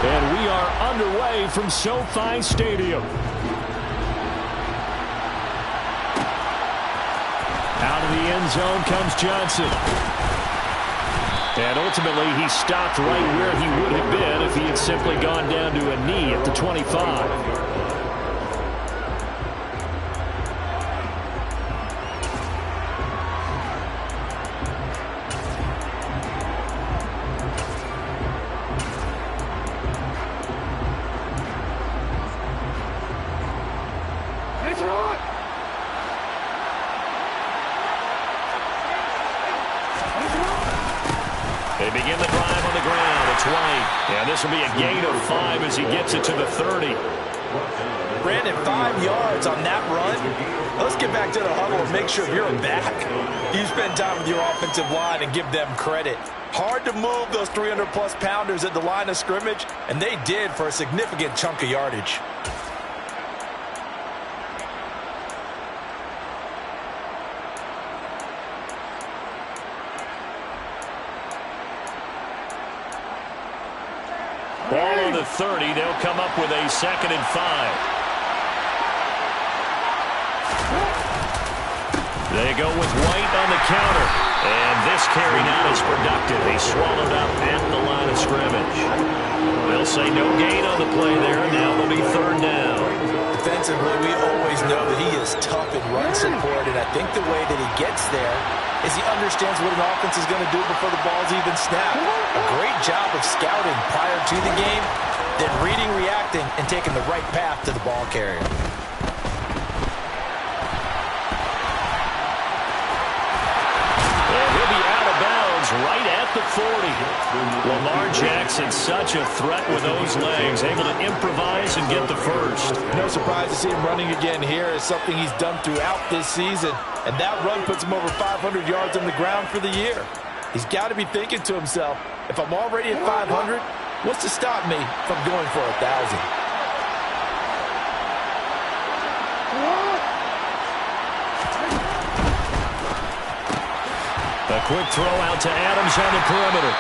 And we are underway from SoFi Stadium. Out of the end zone comes Johnson. And ultimately, he stopped right where he would have been if he had simply gone down to a knee at the 25. They begin the drive on the ground. It's White. And this will be a gain of 5 as he gets it to the 30. Brandon, 5 yards on that run. Let's get back to the huddle and make sure you're back. You spend time with your offensive line and give them credit. Hard to move those 300-plus pounders at the line of scrimmage, and they did for a significant chunk of yardage. Ball on the 30. They'll come up with a 2nd and 5. They go with White on the counter. And this carry not as productive. He swallowed up at the line of scrimmage. They'll say no gain on the play there. Now it'll be 3rd down. Defensively, we always know that he is tough in run support. And I think the way that he gets there is he understands what an offense is going to do before the ball's even snapped. A great job of scouting prior to the game, then reading, reacting, and taking the right path to the ball carrier. And he'll be out of bounds right at the 40. Lamar Jackson, such a threat with those legs, able to improvise and get the first. No surprise to see him running again here. It's something he's done throughout this season. And that run puts him over 500 yards on the ground for the year. He's got to be thinking to himself, if I'm already at 500, what's to stop me from going for 1,000? A quick throw out to Adams on the perimeter.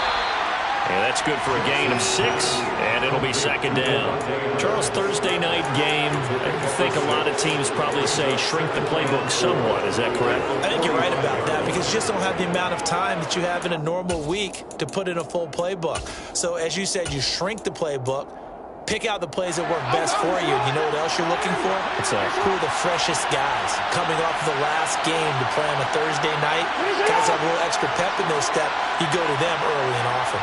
And that's good for a gain of 6, and it'll be 2nd down. Charles, Thursday night game, I think a lot of teams probably say shrink the playbook somewhat. Is that correct? I think you're right about that because you just don't have the amount of time that you have in a normal week to put in a full playbook. So as you said, you shrink the playbook, pick out the plays that work best for you. You know what else you're looking for? What's that? Who are the freshest guys coming off of the last game to play on a Thursday night? Guys have a little extra pep in their step. You go to them early and often.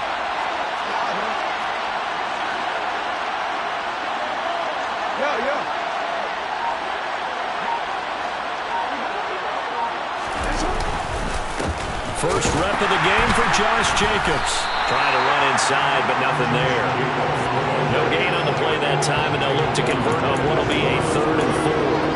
First rep of the game for Josh Jacobs. Trying to run inside, but nothing there. No gain on the play that time, and they'll look to convert on what will be a 3rd and 4.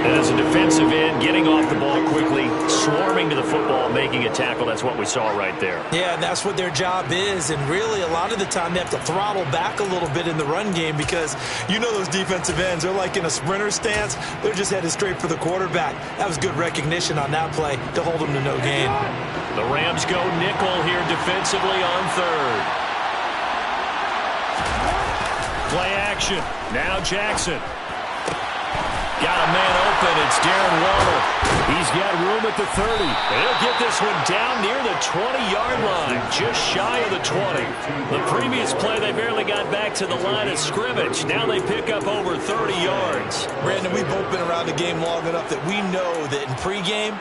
And as a defensive end, getting off the ball quickly, swarming to the football, making a tackle, that's what we saw right there. Yeah, and that's what their job is. And really, a lot of the time, they have to throttle back a little bit in the run game because you know those defensive ends, they're like in a sprinter stance. They're just headed straight for the quarterback. That was good recognition on that play to hold them to no gain. The Rams go nickel here defensively on 3rd. Play action. Now Jackson. Got a man open. It's Darren Waller. He's got room at the 30. He'll get this one down near the 20-yard line, just shy of the 20. The previous play, they barely got back to the line of scrimmage. Now they pick up over 30 yards. Brandon, we've both been around the game long enough that we know that in pregame,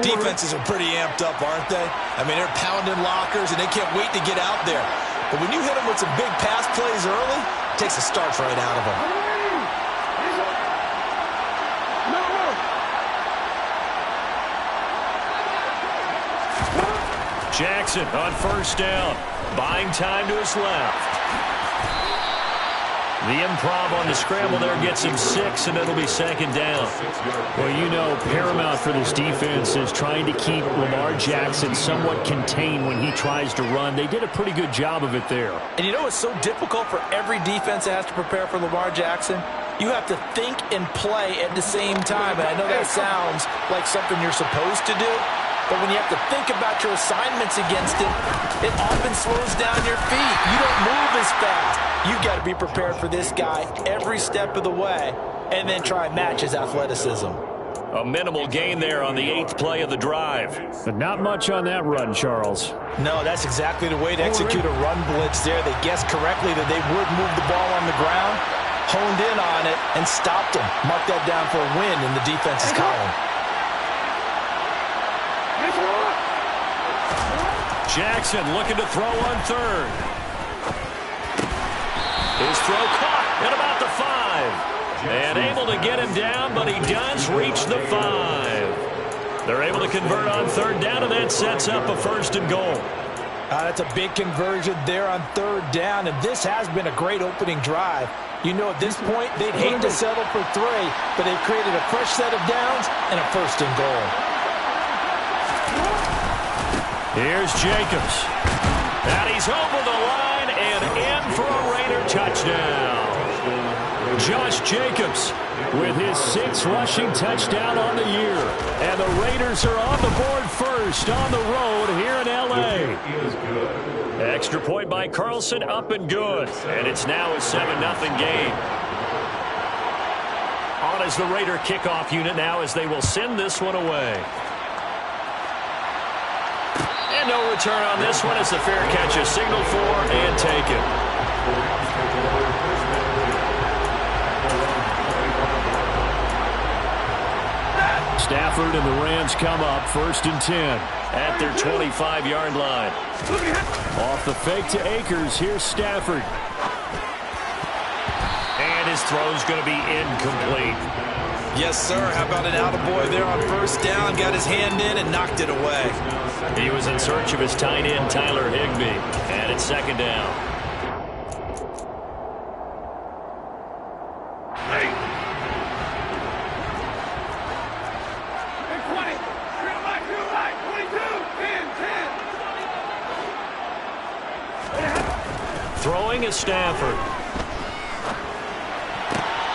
defenses are pretty amped up, aren't they? I mean, they're pounding lockers, and they can't wait to get out there. But when you hit them with some big pass plays early, it takes the starch right out of them. Jackson on 1st down. Buying time to his left. The improv on the scramble there gets him 6, and it'll be 2nd down. Well, you know, paramount for this defense is trying to keep Lamar Jackson somewhat contained when he tries to run. They did a pretty good job of it there. And you know what's so difficult for every defense that has to prepare for Lamar Jackson? You have to think and play at the same time. And I know that sounds like something you're supposed to do, But when you have to think about your assignments against him, it often slows down your feet. You don't move as fast. You've got to be prepared for this guy every step of the way and then try and match his athleticism. A minimal gain there on the 8th play of the drive. But not much on that run, Charles. No, that's exactly the way to execute a run blitz there. They guessed correctly that they would move the ball on the ground, honed in on it, and stopped him. Mark that down for a win in the defense's column. Jackson looking to throw on 3rd. His throw caught at about the 5. And able to get him down, but he does reach the 5. They're able to convert on 3rd down, and that sets up a 1st and goal. That's a big conversion there on 3rd down, and this has been a great opening drive. You know, at this point, they'd hate to settle for 3, but they've created a fresh set of downs and a 1st and goal. Here's Jacobs. And he's over the line and in for a Raider touchdown. Josh Jacobs with his 6th rushing touchdown on the year. And the Raiders are on the board first on the road here in L.A. Extra point by Carlson, up and good. And it's now a 7-0 game. On is the Raider kickoff unit now as they will send this one away. And no return on this one as the fair catch is signaled for and taken. Stafford and the Rams come up 1st and 10 at their 25-yard line. Off the fake to Akers, here's Stafford. And his throw's going to be incomplete. Yes, sir. How about an attaboy there on 1st down? Got his hand in and knocked it away. He was in search of his tight end, Tyler Higbee. And it's 2nd down. Throwing is Stafford.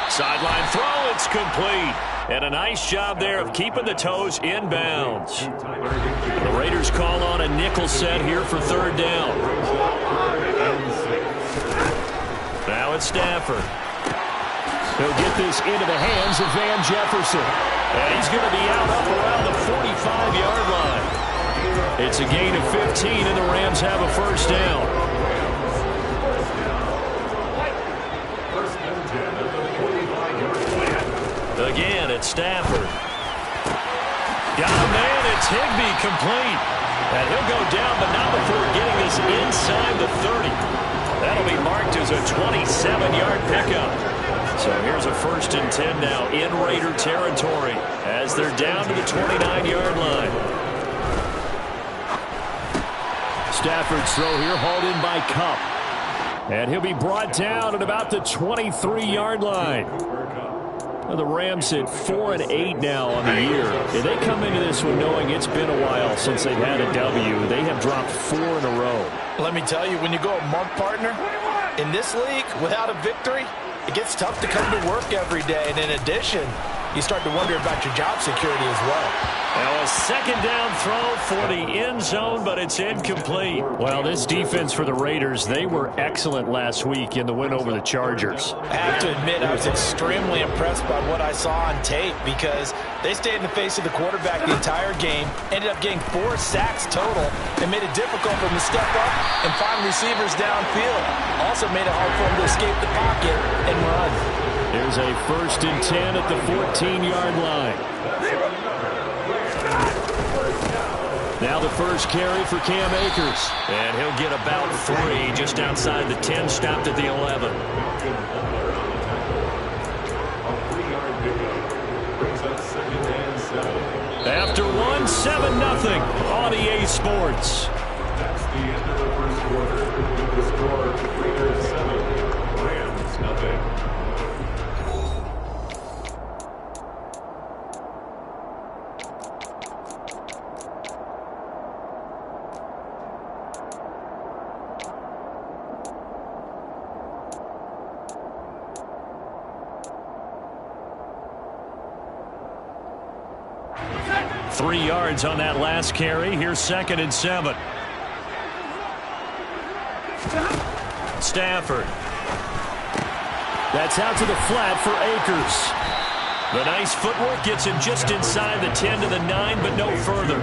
Sideline throw, it's complete. And a nice job there of keeping the toes in bounds. The Raiders call on a nickel set here for 3rd down. Now it's Stafford. He'll get this into the hands of Van Jefferson. And he's going to be out up around the 45-yard line. It's a gain of 15, and the Rams have a 1st down. Again, it's Stafford. Got a man, it's Higbee complete. And he'll go down, but not before getting this inside the 30. That'll be marked as a 27-yard pickup. So here's a 1st and 10 now in Raider territory as they're down to the 29-yard line. Stafford's throw here hauled in by Kupp. And he'll be brought down at about the 23-yard line. The Rams at 4-8 now on the year. If they come into this one knowing it's been a while since they've had a W, they have dropped 4 in a row. Let me tell you, when you go a month, partner, in this league, without a victory, it gets tough to come to work every day. And in addition, you start to wonder about your job security as well. Now a 2nd down throw for the end zone, but it's incomplete. Well, this defense for the Raiders, they were excellent last week in the win over the Chargers. I have to admit, I was extremely impressed by what I saw on tape because they stayed in the face of the quarterback the entire game, ended up getting 4 sacks total, and made it difficult for him to step up and find receivers downfield. Also made it hard for him to escape the pocket and run. There's a 1st and 10 at the 14-yard line. Now the first carry for Cam Akers. And he'll get about 3 just outside the 10, stopped at the 11. After 1, 7-0 on EA Sports. That's the end of the first quarter. The score, Raiders 7, Rams nothing. 3 yards on that last carry. Here's 2nd and 7. Stafford. That's out to the flat for Akers. The nice footwork gets him just inside the 10 to the 9, but no further.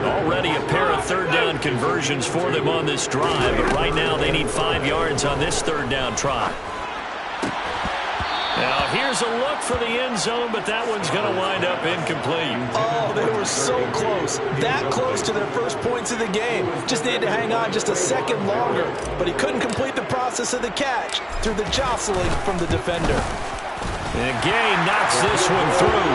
Already a pair of 3rd down conversions for them on this drive, but right now they need 5 yards on this 3rd down try. Now here's a look for the end zone, but that one's going to wind up incomplete. Oh, they were so close. That close to their first points of the game. Just needed to hang on just a second longer, but he couldn't complete the process of the catch through the jostling from the defender. And Gay knocks this one through.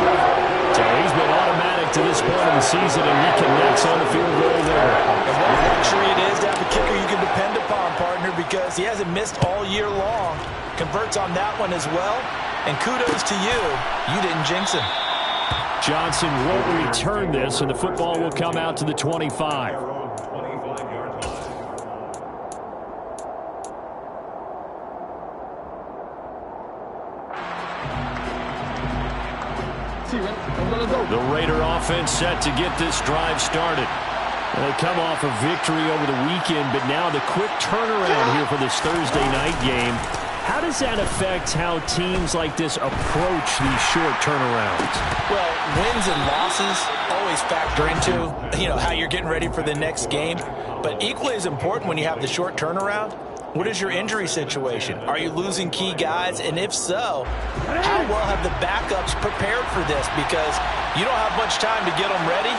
So he's been automatic to this point of the season, and he connects on the field goal there. And what a luxury it is to have a kicker you can depend upon, partner, because he hasn't missed all year long. Converts on that one as well. And kudos to you. You didn't jinx him. Johnson won't return this, and the football will come out to the 25. The Raider offense set to get this drive started. They come off a victory over the weekend, but now the quick turnaround here for this Thursday night game. How does that affect how teams like this approach these short turnarounds? Well, wins and losses always factor into, how you're getting ready for the next game. But equally as important when you have the short turnaround, what is your injury situation? Are you losing key guys? And if so, how well have the backups prepared for this? Because you don't have much time to get them ready.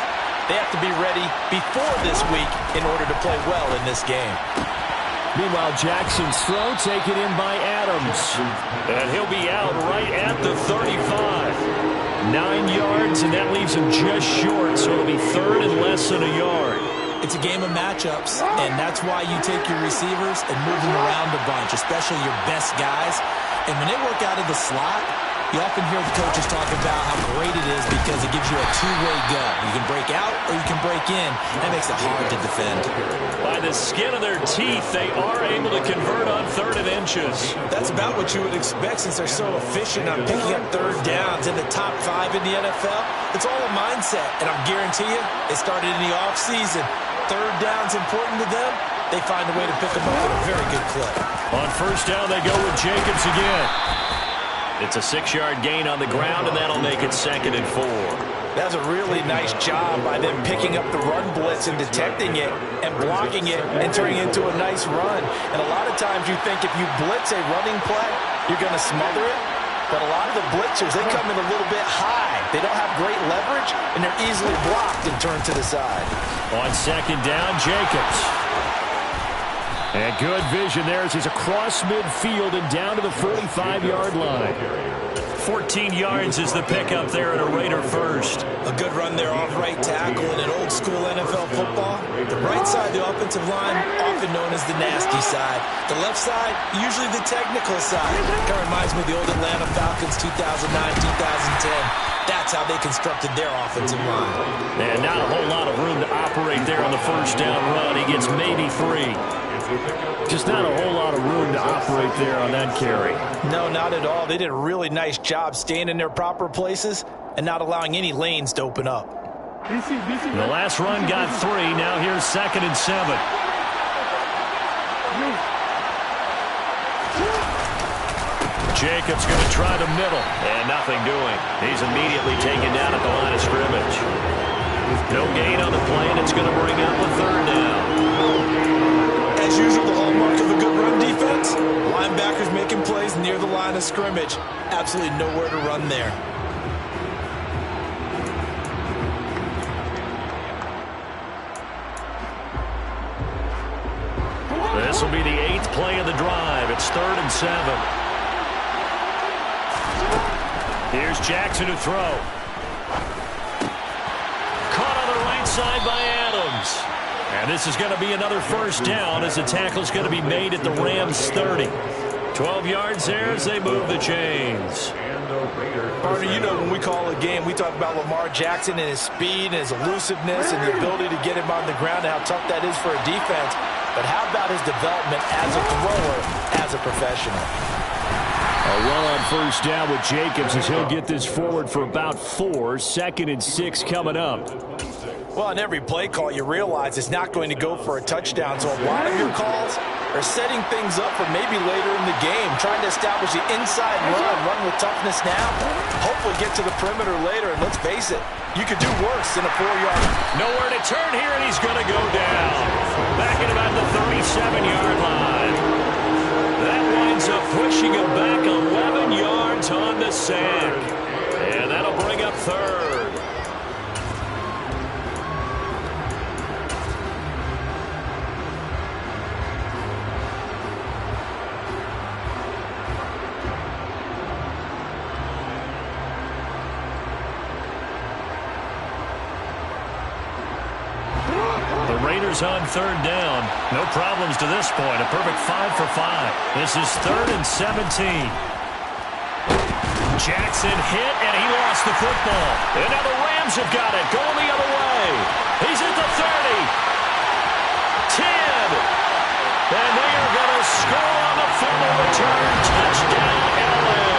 They have to be ready before this week in order to play well in this game. Meanwhile, Jackson's throw taken in by Adams. And he'll be out right at the 35. 9 yards, and that leaves him just short, so it'll be 3rd and less than a yard. It's a game of matchups, and that's why you take your receivers and move them around a bunch, especially your best guys. And when they work out of the slot, you often hear the coaches talk about how great it is because it gives you a two-way go. You can break out or you can break in. That makes it hard to defend. By the skin of their teeth, they are able to convert on 3rd and inches. That's about what you would expect since they're so efficient on picking up 3rd downs in the top 5 in the NFL. It's all a mindset, and I guarantee you, it started in the offseason. 3rd down's important to them. They find a way to pick them up at a very good clip. On 1st down, they go with Jacobs again. It's a 6-yard gain on the ground, and that'll make it 2nd and 4. That's a really nice job by them picking up the run blitz and detecting it and blocking it and turning it into a nice run. And a lot of times you think if you blitz a running play, you're going to smother it. But a lot of the blitzers, they come in a little bit high. They don't have great leverage, and they're easily blocked and turned to the side. On 2nd down, Jacobs. And good vision there as he's across midfield and down to the 45-yard line. 14 yards is the pickup there at a Raider first. A good run there off right tackle in an old-school NFL football. The right side, the offensive line, often known as the nasty side. The left side, usually the technical side. Kind of reminds me of the old Atlanta Falcons 2009-2010. That's how they constructed their offensive line. And not a whole lot of room to operate there on the 1st down run. He gets maybe 3. Just not a whole lot of room to operate there on that carry. No, not at all. They did a really nice job staying in their proper places and not allowing any lanes to open up. The last run got 3. Now here's 2nd and 7. Jacobs going to try the middle. And nothing doing. He's immediately taken down at the line of scrimmage. No gain on the play, and it's going to bring up a 3rd down. As usual, the hallmark of a good run defense, linebackers making plays near the line of scrimmage. Absolutely nowhere to run there. This will be the 8th play of the drive. It's 3rd and 7. Here's Jackson to throw. Caught on the right side by Adams. And this is going to be another 1st down as the tackle's going to be made at the Rams 30. 12 yards there as they move the chains. Partner, when we call a game, we talk about Lamar Jackson and his speed and his elusiveness and the ability to get him on the ground and how tough that is for a defense. But how about his development as a thrower, as a professional? A run on first down with Jacobs as he'll get this forward for about 4. 2nd and 6 coming up. Well, on every play call, you realize it's not going to go for a touchdown. So a lot of your calls are setting things up for maybe later in the game, trying to establish the inside run with toughness now. Hopefully get to the perimeter later, and let's face it, you could do worse than a 4-yard. Nowhere to turn here, and he's going to go down. Back at about the 37-yard line. That winds up pushing him back 11 yards on the sack. And that'll bring up 3rd. On 3rd down. No problems to this point. A perfect 5 for 5. This is 3rd and 17. Jackson hit, and he lost the football. And now the Rams have got it. Going the other way. He's at the 30. 10. And they are going to score on the fumble return. Touchdown, LA.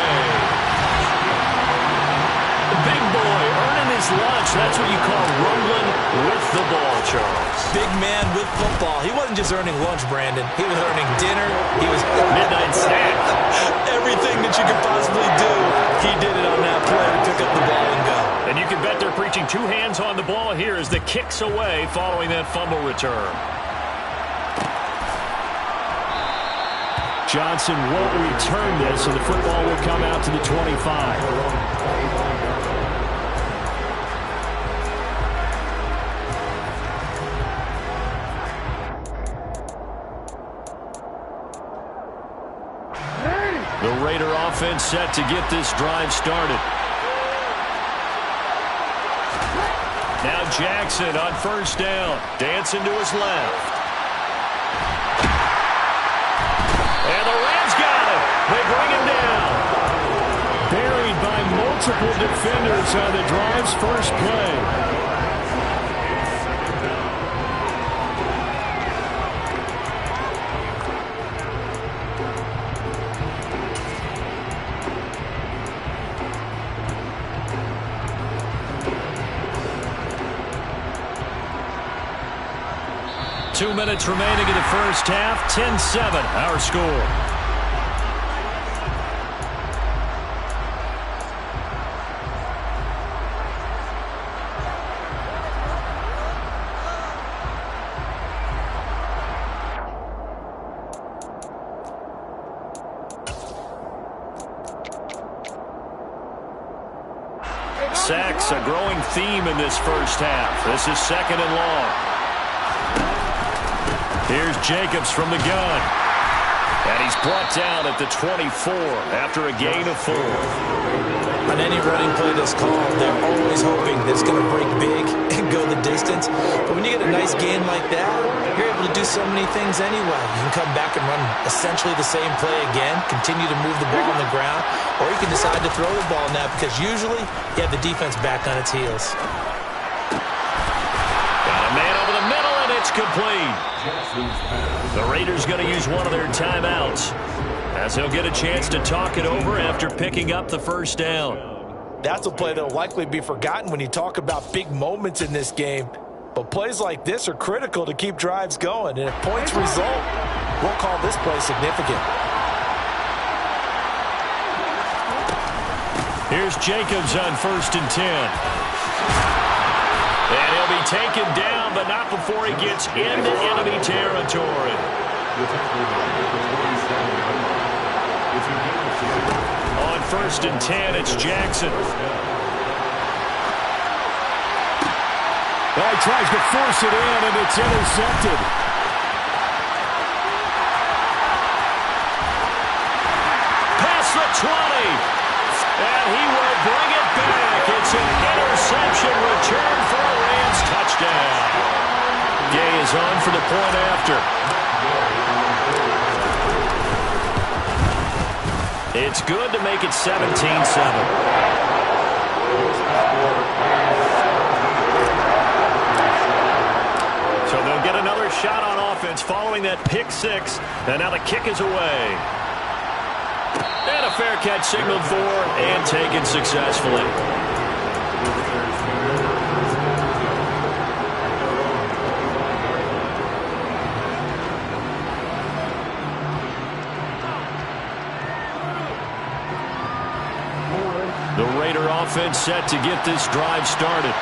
Big boy earning his lunch. That's what you call rumbling with the ball, Charles. Big man with football. He wasn't just earning lunch, Brandon. He was earning dinner. He was midnight snack. Everything that you could possibly do, he did it on that play to pick up the ball and go. And you can bet they're preaching 2 hands on the ball here as the kick's away following that fumble return. Johnson won't return this, and the football will come out to the 25. The Raider offense set to get this drive started. Now Jackson on first down. Dancing to his left. And the Rams got him. They bring him down. Buried by multiple defenders on the drive's first play. 2 minutes remaining in the first half. 10-7, our score. Sacks, a growing theme in this first half. This is 2nd and long. Here's Jacobs from the gun. And he's brought down at the 24 after a gain of 4. On any running play that's called, they're always hoping that it's going to break big and go the distance. But when you get a nice gain like that, you're able to do so many things anyway. You can come back and run essentially the same play again, continue to move the ball on the ground, or you can decide to throw the ball now because usually you have the defense back on its heels. Got a man over the middle, and it's complete. The Raiders going to use one of their timeouts as he'll get a chance to talk it over after picking up the first down. That's a play that will likely be forgotten when you talk about big moments in this game. But plays like this are critical to keep drives going. And if points result, we'll call this play significant. Here's Jacobs on 1st and 10. And he'll be taken down, but not before he gets into enemy territory. On 1st and 10, it's Jackson. Well, he tries to force it in, and it's intercepted. Past the 20. And he will bring it back. It's an interception return for a Rams touchdown. Gay is on for the point after. It's good to make it 17-7. So they'll get another shot on offense following that pick 6. And now the kick is away. And a fair catch signaled for and taken successfully. The Raider offense set to get this drive started.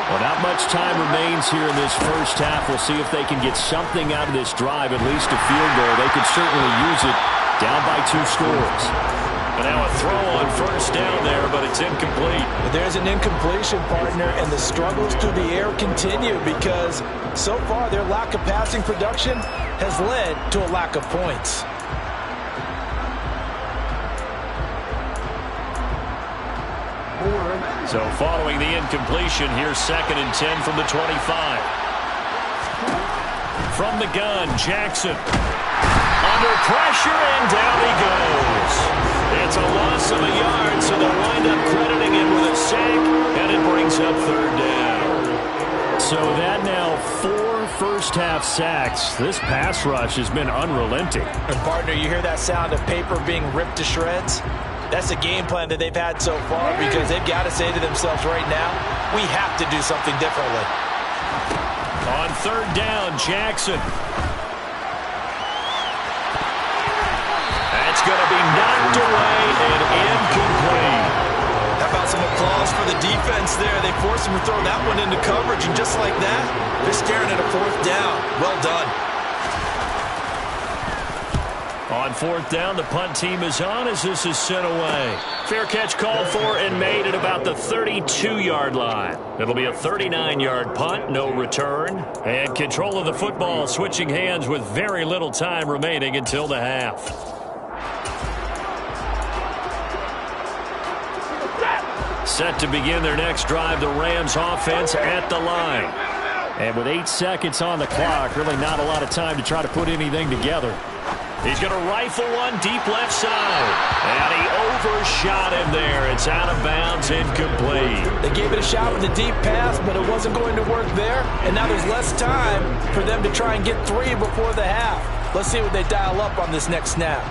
Well, not much time remains here in this first half. We'll see if they can get something out of this drive, at least a field goal. They could certainly use it, down by 2 scores. And now a throw on first down there, but it's incomplete. But there's an incompletion, partner, and the struggles through the air continue because so far their lack of passing production has led to a lack of points. So following the incompletion, here's 2nd and 10 from the 25. From the gun, Jackson. Under pressure, and down he goes. It's a loss of a yard, so they'll wind up crediting him with a sack, and it brings up 3rd down. So that now 4 first-half sacks. This pass rush has been unrelenting. And, partner, you hear that sound of paper being ripped to shreds? That's a game plan that they've had so far because they've got to say to themselves right now, we have to do something differently. On 3rd down, Jackson. That's going to be knocked away and incomplete. How about some applause for the defense there? They forced him to throw that one into coverage, and just like that, they're staring at a 4th down. Well done. On 4th down, the punt team is on as this is sent away. Fair catch called for and made at about the 32-yard line. It'll be a 39-yard punt, no return. And control of the football switching hands with very little time remaining until the half. Set to begin their next drive, the Rams offense at the line. And with 8 seconds on the clock, really not a lot of time to try to put anything together. He's going to rifle one deep left side. And he overshot him there. It's out of bounds, incomplete. They gave it a shot with a deep pass, but it wasn't going to work there. And now there's less time for them to try and get 3 before the half. Let's see what they dial up on this next snap.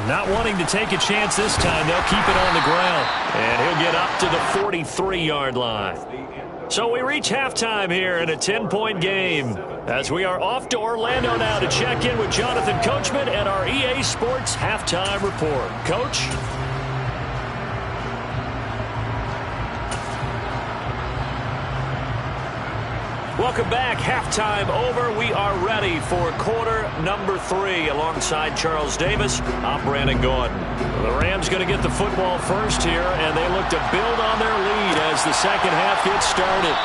Not wanting to take a chance this time, they'll keep it on the ground. And he'll get up to the 43-yard line. So we reach halftime here in a 10-point game as we are off to Orlando now to check in with Jonathan Coachman and our EA Sports Halftime Report. Coach? Welcome back. Halftime over. We are ready for quarter number 3 alongside Charles Davis. I'm Brandon Gordon. The Rams going to get the football first here, and they look to build on their lead as the second half gets started.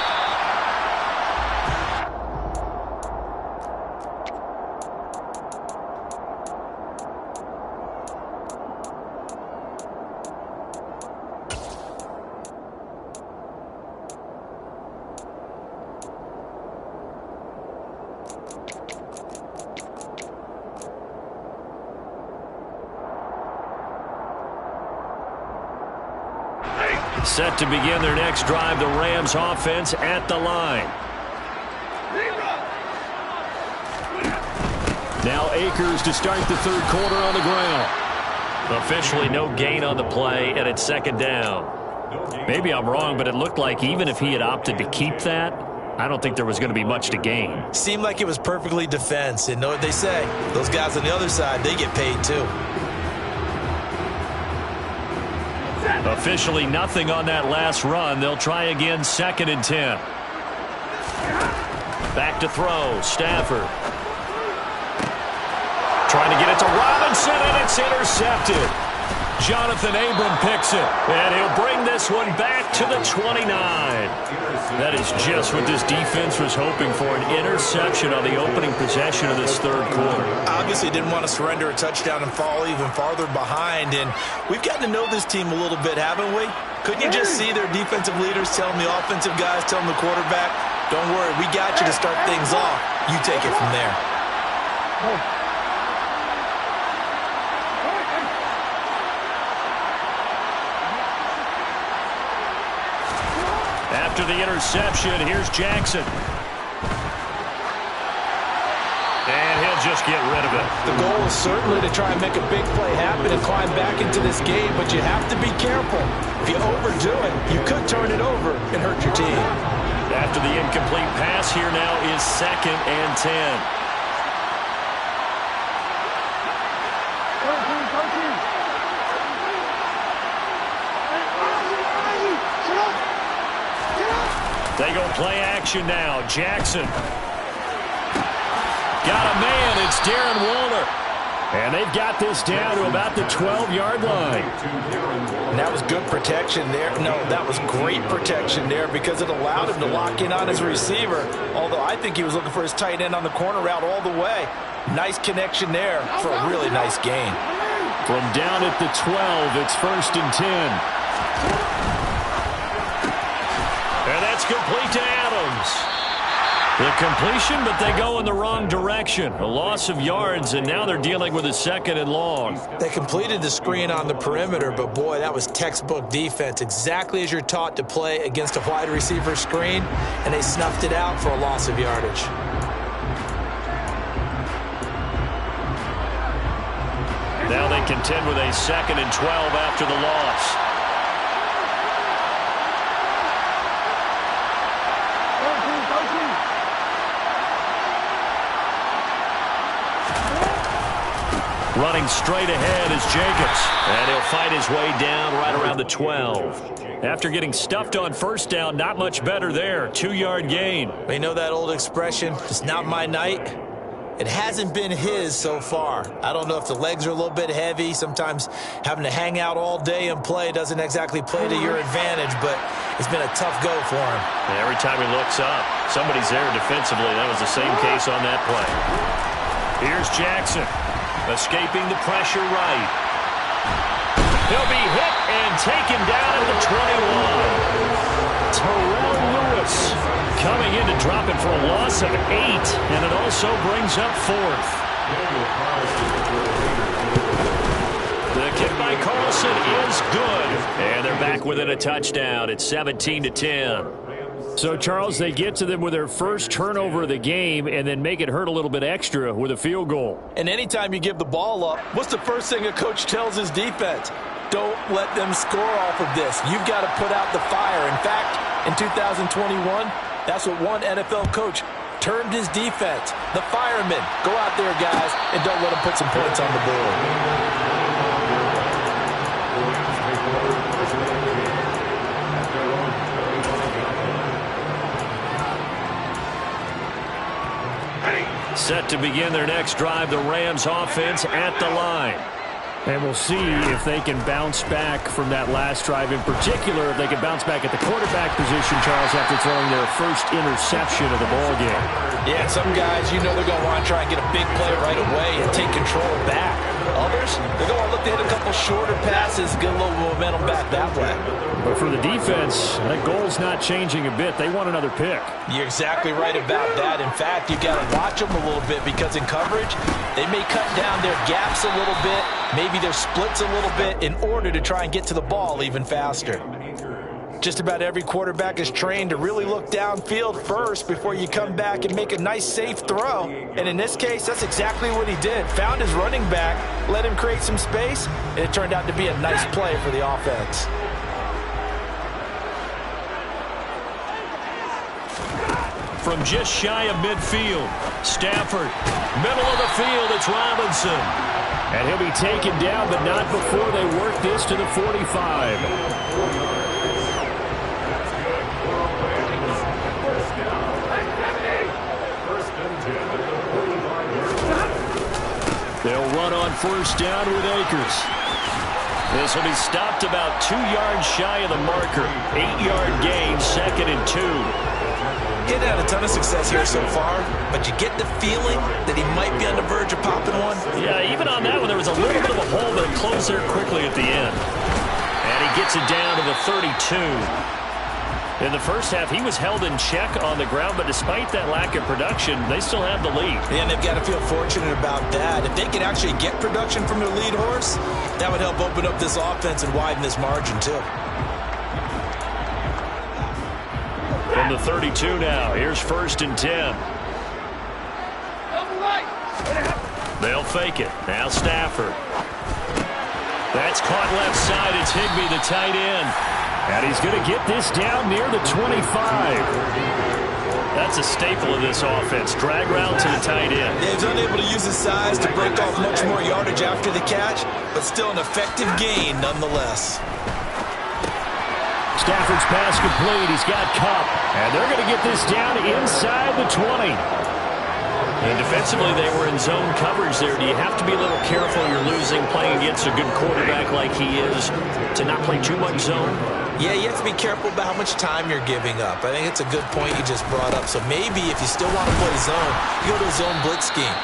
Set to begin their next drive, the Rams offense at the line. Now Akers to start the 3rd quarter on the ground. Officially no gain on the play, and it's 2nd down. Maybe I'm wrong, but it looked like even if he had opted to keep that, I don't think there was going to be much to gain. Seemed like it was perfectly defense, and know what they say. Those guys on the other side, they get paid too. Officially nothing on that last run. They'll try again, 2nd and 10. Back to throw, Stafford. Trying to get it to Robinson, and it's intercepted. Jonathan Abram picks it, and he'll bring this one back to the 29. That is just what this defense was hoping for, an interception on the opening possession of this 3rd quarter. Obviously didn't want to surrender a touchdown and fall even farther behind, and we've gotten to know this team a little bit, haven't we? Couldn't you just see their defensive leaders telling the offensive guys, telling the quarterback, don't worry, we got you to start things off. You take it from there. After the interception, here's Jackson. And he'll just get rid of it. The goal is certainly to try and make a big play happen and climb back into this game, but you have to be careful. If you overdo it, you could turn it over and hurt your team. After the incomplete pass, here now is 2nd and 10. They go play action now. Jackson. Got a man. It's Darren Waller. And they've got this down to about the 12-yard line. And that was good protection there. No, that was great protection there because it allowed him to lock in on his receiver. Although I think he was looking for his tight end on the corner route all the way. Nice connection there for a really nice gain. From down at the 12, it's 1st and 10. And that's complete to Adams. The completion, but they go in the wrong direction. A loss of yards, and now they're dealing with a 2nd and long. They completed the screen on the perimeter, but boy, that was textbook defense. Exactly as you're taught to play against a wide receiver screen, and they snuffed it out for a loss of yardage. Now they contend with a 2nd and 12 after the loss. Running straight ahead is Jacobs. And he'll fight his way down right around the 12. After getting stuffed on 1st down, not much better there. 2-yard gain. You know that old expression, it's not my night? It hasn't been his so far. I don't know if the legs are a little bit heavy. Sometimes having to hang out all day and play doesn't exactly play to your advantage, but it's been a tough go for him. And every time he looks up, somebody's there defensively. That was the same case on that play. Here's Jackson. Escaping the pressure right. He'll be hit and taken down at the 21. Terrell Lewis coming in to drop it for a loss of 8, and it also brings up 4th. The kick by Carlson is good, and they're back within a touchdown. It's 17-10. So, Charles, they get to them with their first turnover of the game and then make it hurt a little bit extra with a field goal. And anytime you give the ball up, what's the first thing a coach tells his defense? Don't let them score off of this. You've got to put out the fire. In fact, in 2021, that's what one NFL coach termed his defense. The firemen. Go out there, guys, and don't let them put some points on the board. Set to begin their next drive, the Rams offense at the line. And we'll see if they can bounce back from that last drive. In particular, if they can bounce back at the quarterback position, Charles, after throwing their first interception of the ball game. Yeah, some guys, you know they're going to want to try and get a big play right away and take control back. Others, they're going to look to hit a couple shorter passes, get a little momentum back that way. But for the defense, that goal's not changing a bit. They want another pick. You're exactly right about that. In fact, you've got to watch them a little bit because in coverage, they may cut down their gaps a little bit, maybe their splits a little bit in order to try and get to the ball even faster. Just about every quarterback is trained to really look downfield first before you come back and make a nice, safe throw. And in this case, that's exactly what he did. Found his running back, let him create some space, and it turned out to be a nice play for the offense. From just shy of midfield, Stafford, middle of the field, it's Robinson. And he'll be taken down, but not before they work this to the 45. They'll run on 1st down with Akers. This will be stopped about 2 yards shy of the marker. 8-yard gain, 2nd and 2. He hadn't had a ton of success here so far, but you get the feeling that he might be on the verge of popping one. Yeah, even on that one, there was a little bit of a hole, but it closed there quickly at the end. And he gets it down to the 32. In the first half, he was held in check on the ground, but despite that lack of production, they still have the lead. And they've got to feel fortunate about that. If they can actually get production from their lead horse, that would help open up this offense and widen this margin, too. From the 32 now, here's 1st and 10. They'll fake it. Now Stafford. That's caught left side. It's Higbee, the tight end. And he's going to get this down near the 25. That's a staple of this offense. Drag route to the tight end. Yeah, he's unable to use his size to break off much more yardage after the catch, but still an effective gain nonetheless. Stafford's pass complete. He's got Kupp. And they're going to get this down inside the 20. And defensively, they were in zone coverage there. Do you have to be a little careful? You're losing playing against a good quarterback like he is to not play too much zone? Yeah, you have to be careful about how much time you're giving up. I think it's a good point you just brought up. So maybe if you still want to play zone, you go to a zone blitz scheme.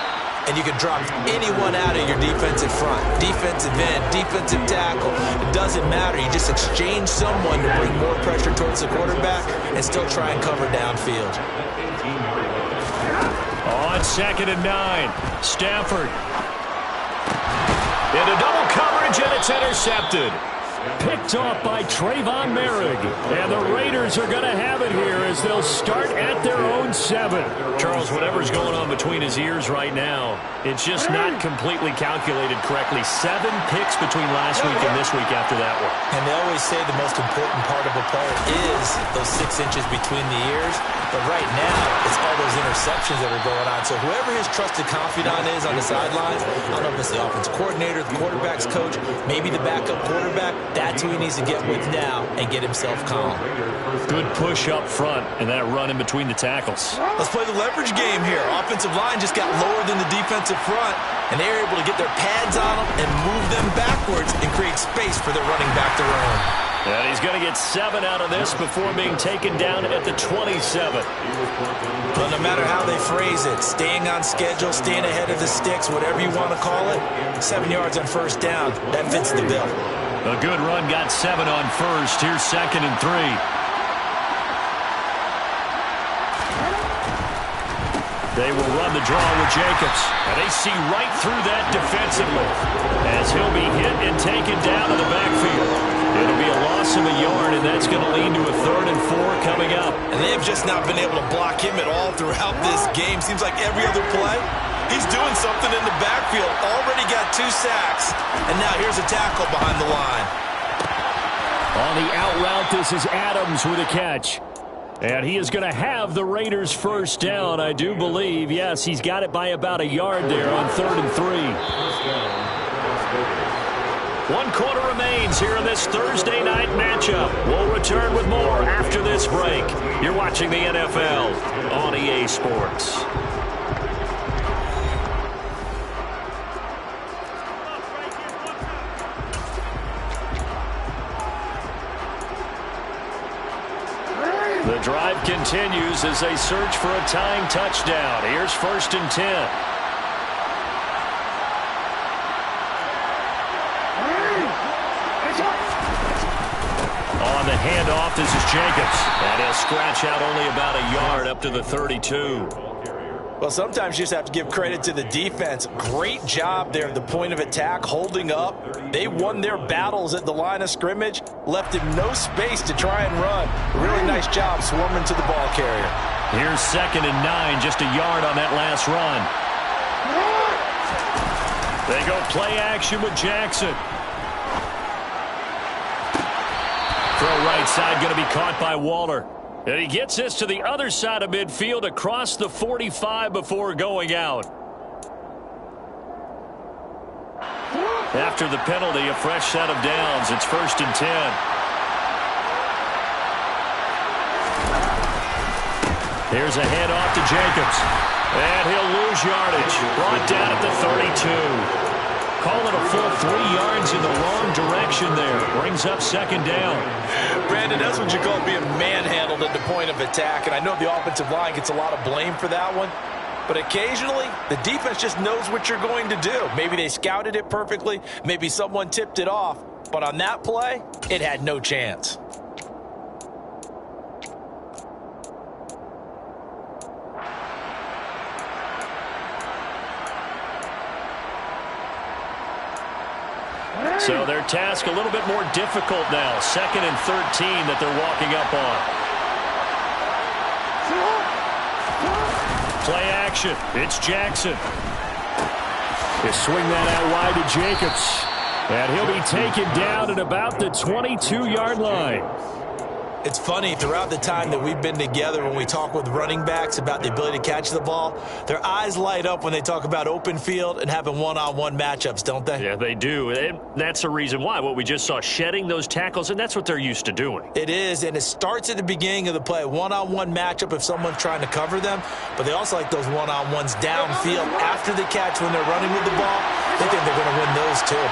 And you can drop anyone out of your defensive front. Defensive end, defensive tackle. It doesn't matter. You just exchange someone to bring more pressure towards the quarterback and still try and cover downfield. On 2nd and 9, Stafford. Into double coverage, and it's intercepted. Picked off by Trayvon Merrick. And the Raiders are going to have it here as they'll start at their own 7. Charles, whatever's going on between his ears right now, it's just not completely calculated correctly. 7 picks between last week and this week after that one. And they always say the most important part of a player is those 6 inches between the ears. But right now, it's all those interceptions that are going on. So whoever his trusted confidant is on the sidelines, I don't know if it's the offensive coordinator, the quarterback's coach, maybe the backup quarterback, that's who he needs to get with now and get himself calm. Good push up front and that run in between the tackles. Let's play the leverage game here. Offensive line just got lower than the defensive front, and they were able to get their pads on them and move them backwards and create space for their running back to run. And he's going to get 7 out of this before being taken down at the 27. Well, no matter how they phrase it, staying on schedule, staying ahead of the sticks, whatever you want to call it, 7 yards on first down, that fits the bill. A good run got 7 on first. Here's 2nd and 3. They will run the draw with Jacobs. And they see right through that defensively as he'll be hit and taken down to the backfield. It'll be a loss of a yard, and that's going to lead to a 3rd and 4 coming up. And they have just not been able to block him at all throughout this game. Seems like every other play, he's doing something in the backfield. Already got 2 sacks, and now here's a tackle behind the line. On the out route, this is Adams with a catch. And he is going to have the Raiders' first down, I do believe. Yes, he's got it by about a yard there on 3rd and 3. 1 quarter remains here in this Thursday night matchup. We'll return with more after this break. You're watching the NFL on EA Sports. The drive continues as they search for a tying touchdown. Here's 1st and 10. On the handoff, this is Jacobs. And he'll scratch out only about a yard up to the 32. Well, sometimes you just have to give credit to the defense. Great job there at the point of attack, holding up. They won their battles at the line of scrimmage, left him no space to try and run. Really nice job swarming to the ball carrier. Here's 2nd and 9, just a yard on that last run. They go play action with Jackson. Throw right side, going to be caught by Waller. And he gets this to the other side of midfield across the 45 before going out. After the penalty, a fresh set of downs. It's 1st and 10. Here's a handoff to Jacobs. And he'll lose yardage. Brought down at the 32. Call it a full 3 yards in the wrong direction there. Brings up 2nd down. Brandon, that's what you call being manhandled at the point of attack. And I know the offensive line gets a lot of blame for that one. But occasionally, the defense just knows what you're going to do. Maybe they scouted it perfectly. Maybe someone tipped it off. But on that play, it had no chance. So their task a little bit more difficult now. 2nd and 13 that they're walking up on. Play action. It's Jackson. They swing that out wide to Jacobs. And he'll be taken down at about the 22-yard line. It's funny, throughout the time that we've been together, when we talk with running backs about the ability to catch the ball, their eyes light up when they talk about open field and having one-on-one matchups, don't they? Yeah, they do. And that's the reason why. What we just saw, shedding those tackles, and that's what they're used to doing. It is, and it starts at the beginning of the play. One-on-one matchup if someone's trying to cover them, but they also like those one-on-ones downfield after the catch when they're running with the ball. They think they're going to win those too.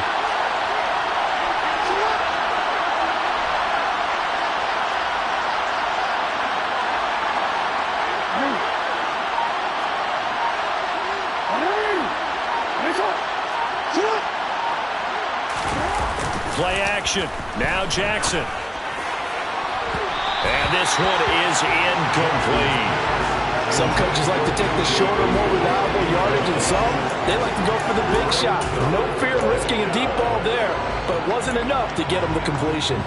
Play action. Now Jackson. And this one is incomplete. Some coaches like to take the shorter, more reliable yardage, and some, they like to go for the big shot. No fear of risking a deep ball there, but it wasn't enough to get them the completion.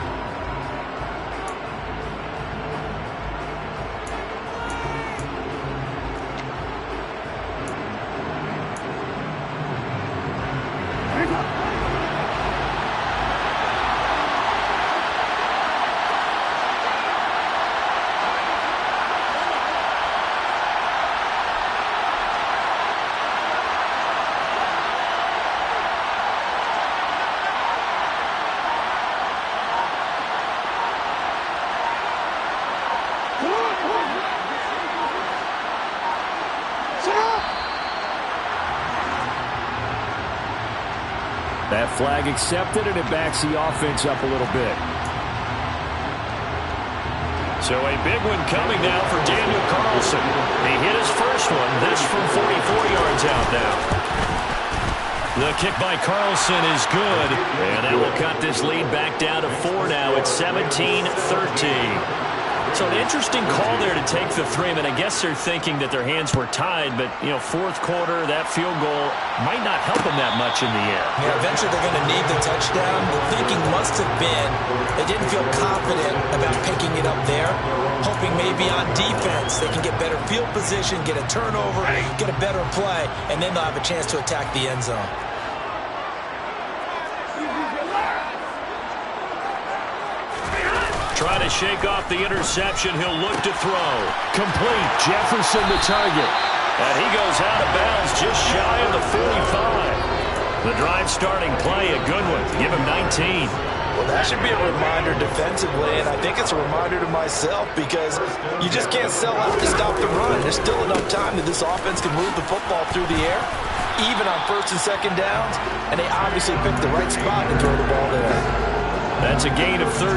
That flag accepted, and it backs the offense up a little bit. So a big one coming now for Daniel Carlson. He hit his first one. This from 44 yards out now. The kick by Carlson is good. And that will cut this lead back down to 4 now. It's 17-13. So an interesting call there to take the 3. I guess they're thinking that their hands were tied, but, you know, fourth quarter, that field goal might not help them that much in the air. Yeah, eventually they're going to need the touchdown. The thinking must have been they didn't feel confident about picking it up there, hoping maybe on defense they can get better field position, get a turnover, get a better play, and then they'll have a chance to attack the end zone. Trying to shake off the interception. He'll look to throw. Complete. Jefferson the target. And he goes out of bounds just shy of the 45. The drive starting play, a good one. Give him 19. Well, that should be a reminder defensively, and I think it's a reminder to myself because you just can't sell out to stop the run. There's still enough time that this offense can move the football through the air, even on first and second downs, and they obviously picked the right spot to throw the ball there. That's a gain of 13,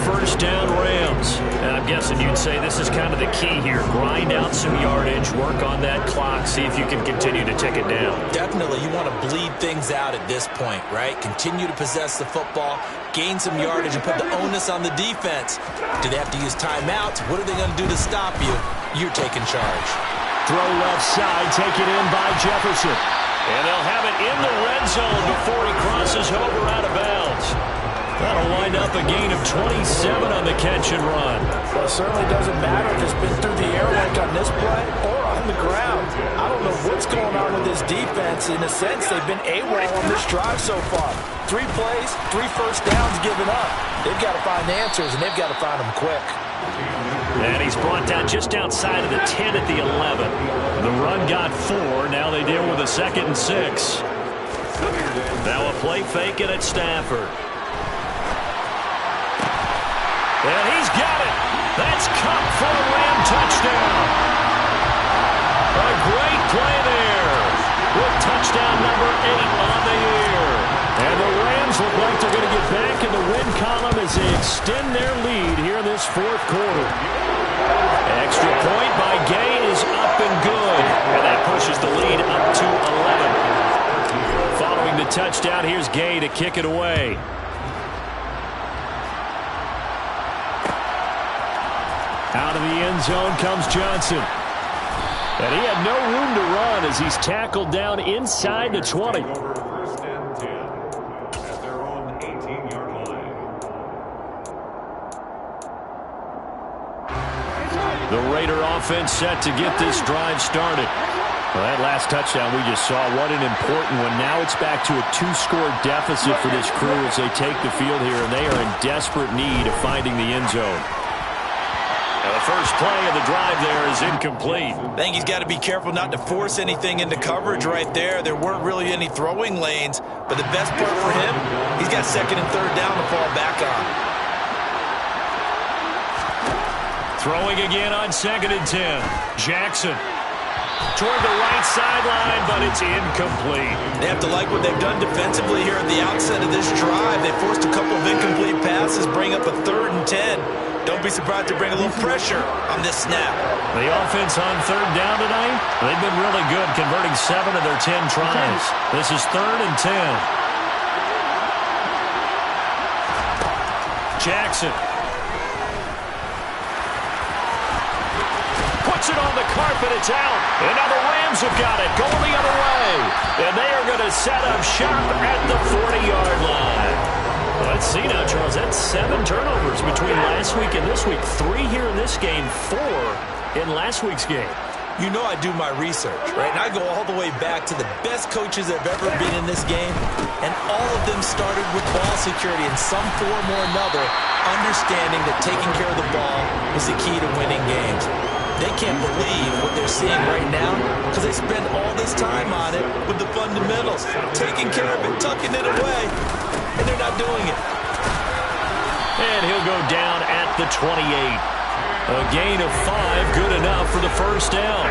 first down Rams. And I'm guessing you'd say this is kind of the key here. Grind out some yardage, work on that clock, see if you can continue to tick it down. Definitely. You want to bleed things out at this point, right? Continue to possess the football, gain some yardage, and put the onus on the defense. Do they have to use timeouts? What are they going to do to stop you? You're taking charge. Throw left side, taken in by Jefferson. And they'll have it in the red zone before he crosses over out of bounds. That'll wind up a gain of 27 on the catch and run. Well, it certainly doesn't matter if it's been through the air like on this play or on the ground. I don't know what's going on with this defense. In a sense, they've been AWOL on this drive so far. 3 plays, 3 first downs given up. They've got to find answers, and they've got to find them quick. And he's brought down just outside of the 10 at the 11. The run got 4. Now they deal with a 2nd and 6. Now a play fake it at Stafford. And he's got it. That's Cup for a Ram touchdown. A great play there with touchdown number 8 on the year. And the Rams look like they're going to get back in the win column as they extend their lead here this 4th quarter. Extra point by Gay is up and good. And that pushes the lead up to 11. Following the touchdown, here's Gay to kick it away. Out of the end zone comes Johnson. And he had no room to run as he's tackled down inside the 20. First and 10 at their own 18-yard line. The Raider offense set to get this drive started. Well, that last touchdown we just saw, what an important one. Now it's back to a 2-score deficit for this crew as they take the field here, and they are in desperate need of finding the end zone. Now the first play of the drive there is incomplete. I think he's got to be careful not to force anything into coverage right there. There weren't really any throwing lanes, but the best part for him, he's got second and third down to fall back on. Throwing again on 2nd and 10. Jackson toward the right sideline, but it's incomplete. They have to like what they've done defensively here at the outset of this drive. They forced a couple of incomplete passes, bring up a 3rd and 10. Don't be surprised to bring a little pressure on this snap. The offense on 3rd down tonight, they've been really good, converting 7 of their 10 tries. This is 3rd and 10. Jackson puts it on the carpet, it's out. And now the Rams have got it, going the other way. And they are going to set up shop at the 40-yard line. Let's see now, Charles. That's 7 turnovers between last week and this week. 3 here in this game, 4 in last week's game. You know I do my research, right? And I go all the way back to the best coaches that have ever been in this game. And all of them started with ball security in some form or another, understanding that taking care of the ball was the key to winning games. They can't believe what they're seeing right now because they spend all this time on it with the fundamentals, taking care of it, tucking it away, and they're not doing it. And he'll go down at the 28. A gain of 5, good enough for the first down.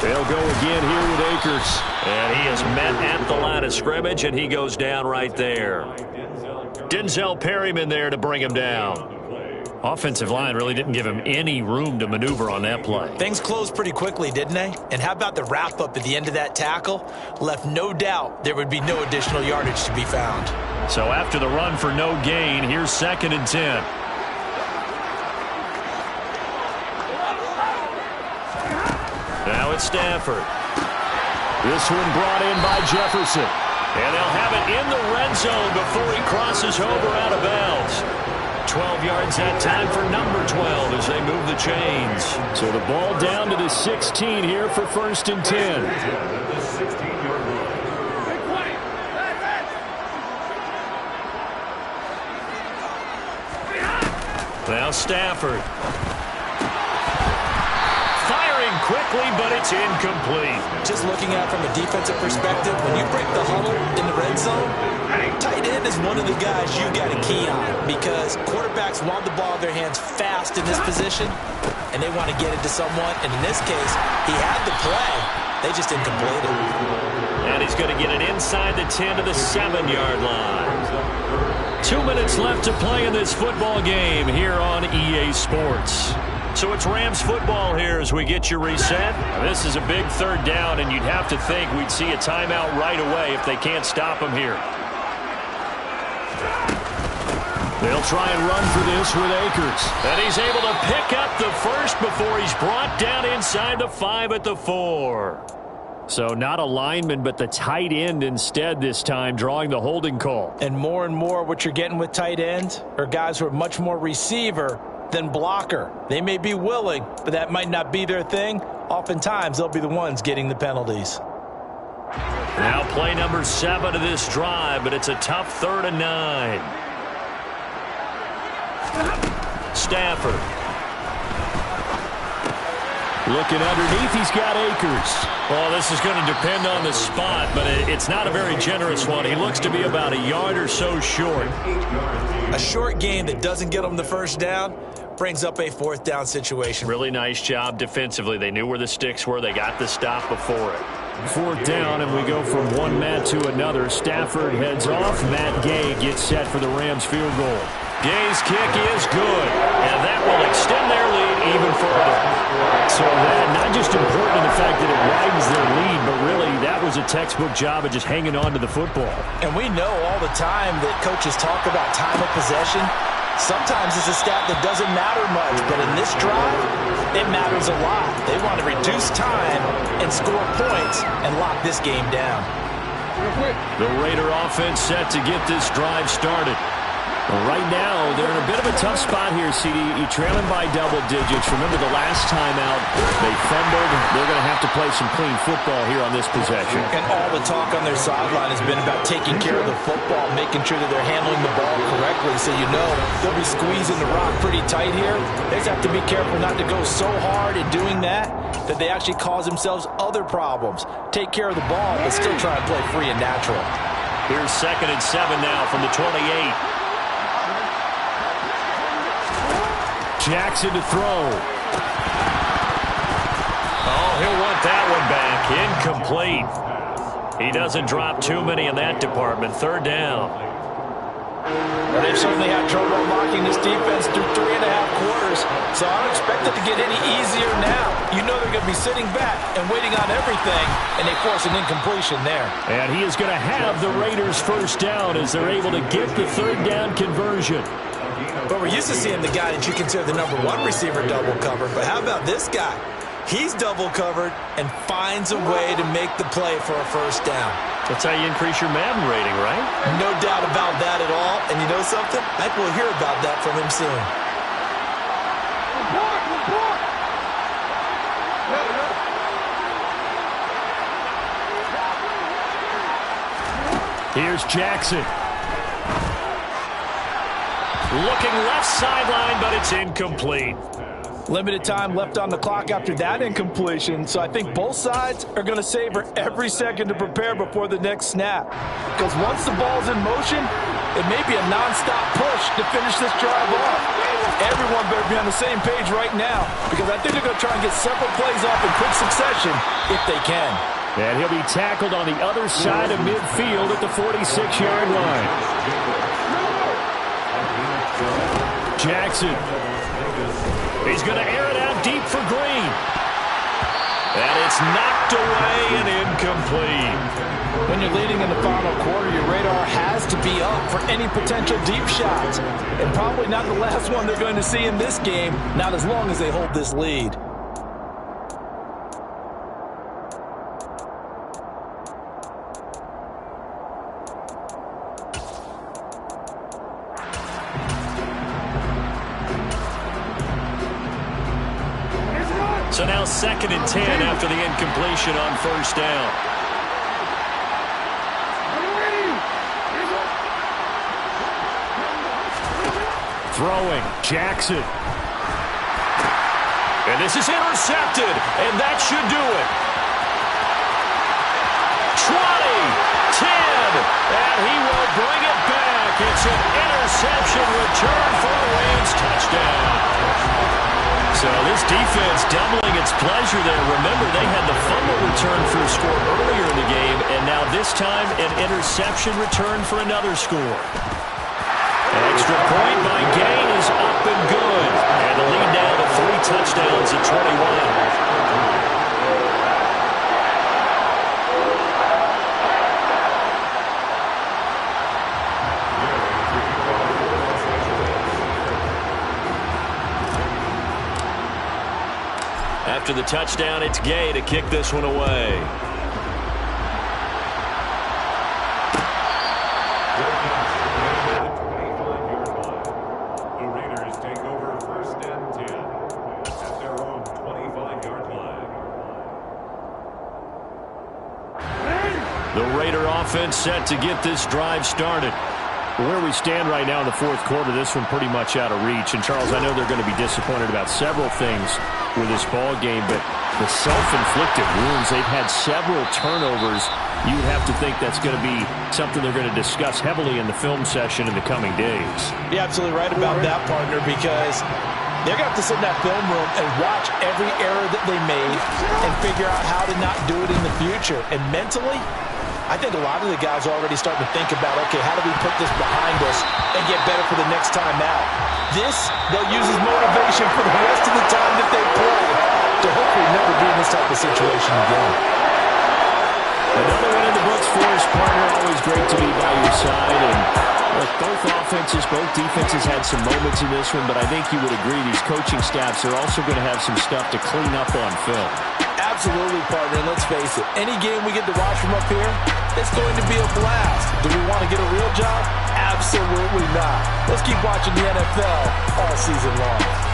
They'll go again here with Akers. And he is met at the line of scrimmage, and he goes down right there. Denzel Perryman there to bring him down. Offensive line really didn't give him any room to maneuver on that play. Things closed pretty quickly, didn't they? And how about the wrap-up at the end of that tackle? Left no doubt there would be no additional yardage to be found. So after the run for no gain, here's 2nd and 10. Now it's Stafford. This one brought in by Jefferson. And they'll have it in the red zone before he crosses over out of bounds. 12 yards that time for number 12 as they move the chains. So the ball down to the 16 here for 1st and 10. Now Stafford. Firing quickly, but it's incomplete. Just looking at it from a defensive perspective, when you break the huddle in the red zone, tight end is one of the guys you got to key on because quarterbacks want the ball in their hands fast in this position, and they want to get it to someone. And in this case, he had the play. They just didn't complete it. And he's going to get it inside the 10 to the 7-yard line. 2 minutes left to play in this football game here on EA Sports. So it's Rams football here as we get you reset. This is a big 3rd down, and you'd have to think we'd see a timeout right away if they can't stop him here. They'll try and run for this with Akers. And he's able to pick up the first before he's brought down inside the 5 at the 4. So not a lineman, but the tight end instead this time, drawing the holding call. And more what you're getting with tight ends are guys who are much more receiver than blocker. They may be willing, but that might not be their thing. Oftentimes, they'll be the ones getting the penalties. Now play number 7 of this drive, but it's a tough 3rd and 9. Stafford. Looking underneath, he's got Akers. Well, this is going to depend on the spot, but it's not a very generous one. He looks to be about a yard or so short. A short game that doesn't get them the first down brings up a 4th down situation. Really nice job defensively. They knew where the sticks were. They got the stop before it. 4th down, and we go from one Matt to another. Stafford heads off. Matt Gay gets set for the Rams field goal. Gay's kick is good, and that will extend their lead even further. So that not just important in the fact that it widens their lead, but really that was a textbook job of just hanging on to the football. And we know all the time that coaches talk about time of possession. Sometimes it's a stat that doesn't matter much, but in this drive, it matters a lot. They want to reduce time and score points and lock this game down. The Raider offense set to get this drive started. Right now, they're in a bit of a tough spot here, CD. You're trailing by double digits. Remember the last time out, they fumbled. They're going to have to play some clean football here on this possession. And all the talk on their sideline has been about taking care of the football, making sure that they're handling the ball correctly. So you know they'll be squeezing the rock pretty tight here. They just have to be careful not to go so hard in doing that they actually cause themselves other problems. Take care of the ball, but still try to play free and natural. Here's 2nd and 7 now from the 28. Jackson to throw. Oh, he'll want that one back. Incomplete. He doesn't drop too many in that department. 3rd down. Well, they've certainly had trouble unlocking this defense through 3.5 quarters, so I don't expect it to get any easier now. You know they're going to be sitting back and waiting on everything, and they force an incompletion there. And he is going to have the Raiders 1st down as they're able to get the 3rd down conversion. But we're used to seeing the guy that you consider the #1 receiver double covered. But how about this guy? He's double covered and finds a way to make the play for a 1st down. That's how you increase your Madden rating, right? No doubt about that at all. And you know something? I think we'll hear about that from him soon. Here's Jackson. Looking left sideline, but it's incomplete. Limited time left on the clock after that incompletion, so I think both sides are going to savor every second to prepare before the next snap. Because once the ball's in motion, it may be a nonstop push to finish this drive off. Everyone better be on the same page right now, because I think they're going to try and get several plays off in quick succession if they can. And he'll be tackled on the other side of midfield at the 46-yard line. Jackson. He's going to air it out deep for Green. And it's knocked away and incomplete. When you're leading in the final quarter, your radar has to be up for any potential deep shots. And probably not the last one they're going to see in this game, not as long as they hold this lead. So now 2nd and 10 after the incompletion on 1st down. Throwing, Jackson. And this is intercepted, and that should do it. 20, 10, and he will bring it back. It's an interception return for a Rams touchdown. So this defense doubling its pleasure there. Remember, they had the fumble return for a score earlier in the game, and now this time an interception return for another score. An extra point by Gain is up and good. And the lead now to 3 touchdowns at 21. After the touchdown, it's Gay to kick this one away. The Raiders take over 1st and 10 at their own 25-yard line. The Raider offense set to get this drive started. Where we stand right now in the 4th quarter, this one pretty much out of reach. And, Charles, I know they're going to be disappointed about several things with this ball game, but the self-inflicted wounds, they've had several turnovers. You would have to think that's going to be something they're going to discuss heavily in the film session in the coming days. You're absolutely right about that, partner, because they're going to have to sit in that film room and watch every error that they made and figure out how to not do it in the future. And mentally, I think a lot of the guys are already starting to think about, okay, how do we put this behind us and get better for the next time out? This, they'll use as motivation for the rest of the time that they play to hopefully never be in this type of situation again. Another one in the books for us, partner. Always great to be by your side. And look, both offenses, both defenses had some moments in this one, but I think you would agree these coaching staffs are also going to have some stuff to clean up on film. Absolutely, partner. And let's face it, any game we get to watch from up here, it's going to be a blast. Do we want to get a real job? Absolutely not. Let's keep watching the NFL all season long.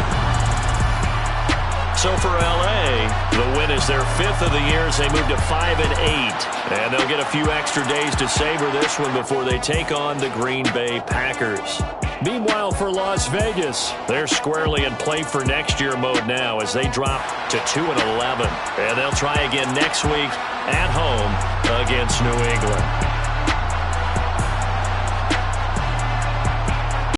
So for L.A., the win is their 5th of the year as they move to 5-8. And they'll get a few extra days to savor this one before they take on the Green Bay Packers. Meanwhile, for Las Vegas, they're squarely in play for next year mode now as they drop to 2-11. And they'll try again next week at home against New England.